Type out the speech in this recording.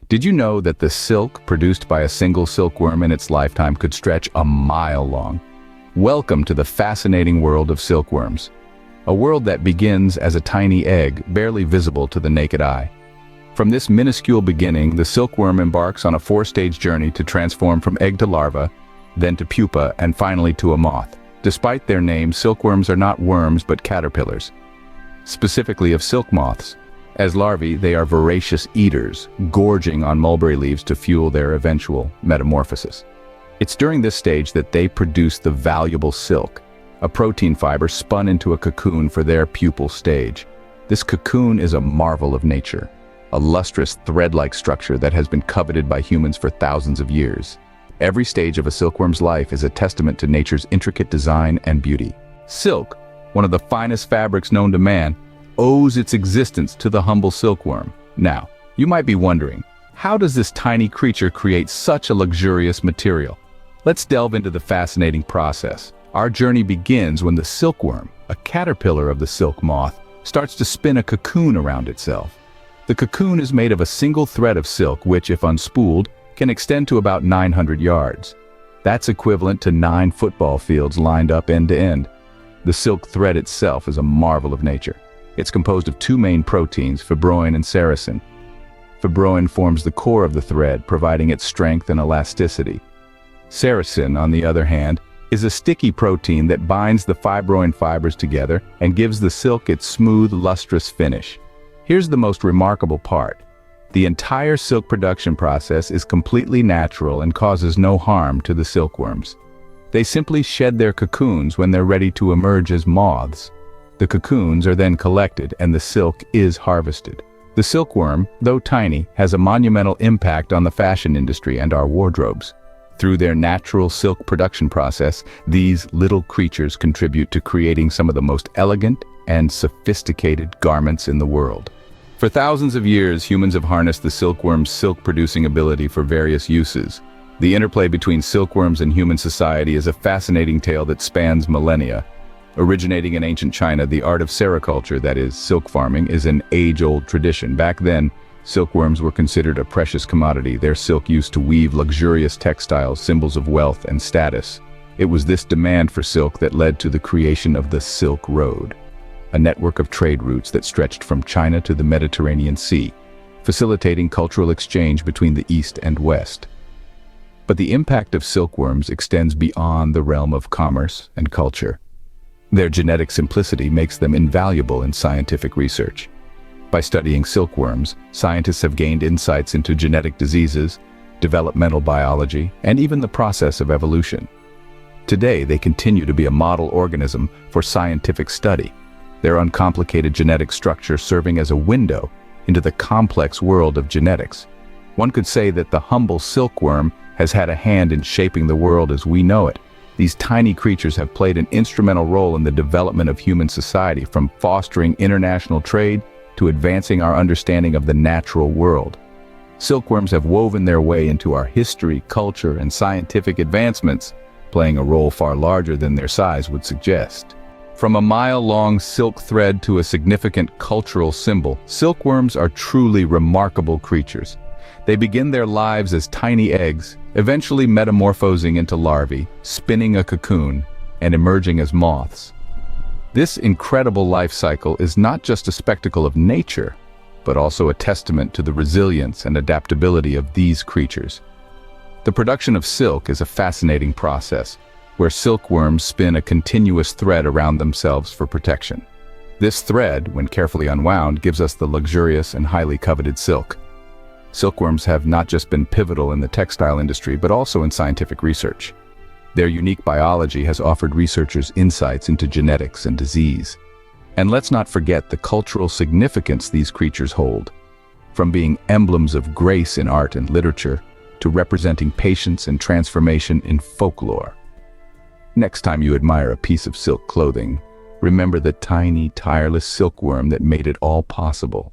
Did you know that the silk produced by a single silkworm in its lifetime could stretch a mile long? Welcome to the fascinating world of silkworms. A world that begins as a tiny egg, barely visible to the naked eye. From this minuscule beginning, the silkworm embarks on a four-stage journey to transform from egg to larva, then to pupa, and finally to a moth. Despite their name, silkworms are not worms but caterpillars, specifically of silk moths. As larvae, they are voracious eaters, gorging on mulberry leaves to fuel their eventual metamorphosis. It's during this stage that they produce the valuable silk, a protein fiber spun into a cocoon for their pupal stage. This cocoon is a marvel of nature, a lustrous thread-like structure that has been coveted by humans for thousands of years. Every stage of a silkworm's life is a testament to nature's intricate design and beauty. Silk, one of the finest fabrics known to man, owes its existence to the humble silkworm. Now, you might be wondering, how does this tiny creature create such a luxurious material? Let's delve into the fascinating process. Our journey begins when the silkworm, a caterpillar of the silk moth, starts to spin a cocoon around itself. The cocoon is made of a single thread of silk which, if unspooled, can extend to about 900 yards. That's equivalent to 9 football fields lined up end to end. The silk thread itself is a marvel of nature. It's composed of two main proteins, fibroin and sericin. Fibroin forms the core of the thread, providing its strength and elasticity. Sericin, on the other hand, is a sticky protein that binds the fibroin fibers together and gives the silk its smooth, lustrous finish. Here's the most remarkable part. The entire silk production process is completely natural and causes no harm to the silkworms. They simply shed their cocoons when they're ready to emerge as moths. The cocoons are then collected and the silk is harvested. The silkworm, though tiny, has a monumental impact on the fashion industry and our wardrobes. Through their natural silk production process, these little creatures contribute to creating some of the most elegant and sophisticated garments in the world. For thousands of years, humans have harnessed the silkworm's silk-producing ability for various uses. The interplay between silkworms and human society is a fascinating tale that spans millennia. Originating in ancient China, the art of sericulture, that is, silk farming, is an age-old tradition. Back then, silkworms were considered a precious commodity, their silk used to weave luxurious textiles, symbols of wealth and status. It was this demand for silk that led to the creation of the Silk Road, a network of trade routes that stretched from China to the Mediterranean Sea, facilitating cultural exchange between the East and West. But the impact of silkworms extends beyond the realm of commerce and culture. Their genetic simplicity makes them invaluable in scientific research. By studying silkworms, scientists have gained insights into genetic diseases, developmental biology, and even the process of evolution. Today, they continue to be a model organism for scientific study, their uncomplicated genetic structure serving as a window into the complex world of genetics. One could say that the humble silkworm has had a hand in shaping the world as we know it. These tiny creatures have played an instrumental role in the development of human society, from fostering international trade to advancing our understanding of the natural world. Silkworms have woven their way into our history, culture, and scientific advancements, playing a role far larger than their size would suggest. From a mile-long silk thread to a significant cultural symbol, silkworms are truly remarkable creatures. They begin their lives as tiny eggs, eventually metamorphosing into larvae, spinning a cocoon, and emerging as moths. This incredible life cycle is not just a spectacle of nature, but also a testament to the resilience and adaptability of these creatures. The production of silk is a fascinating process, where silkworms spin a continuous thread around themselves for protection. This thread, when carefully unwound, gives us the luxurious and highly coveted silk. Silkworms have not just been pivotal in the textile industry, but also in scientific research. Their unique biology has offered researchers insights into genetics and disease. And let's not forget the cultural significance these creatures hold, from being emblems of grace in art and literature to representing patience and transformation in folklore. Next time you admire a piece of silk clothing, remember the tiny, tireless silkworm that made it all possible.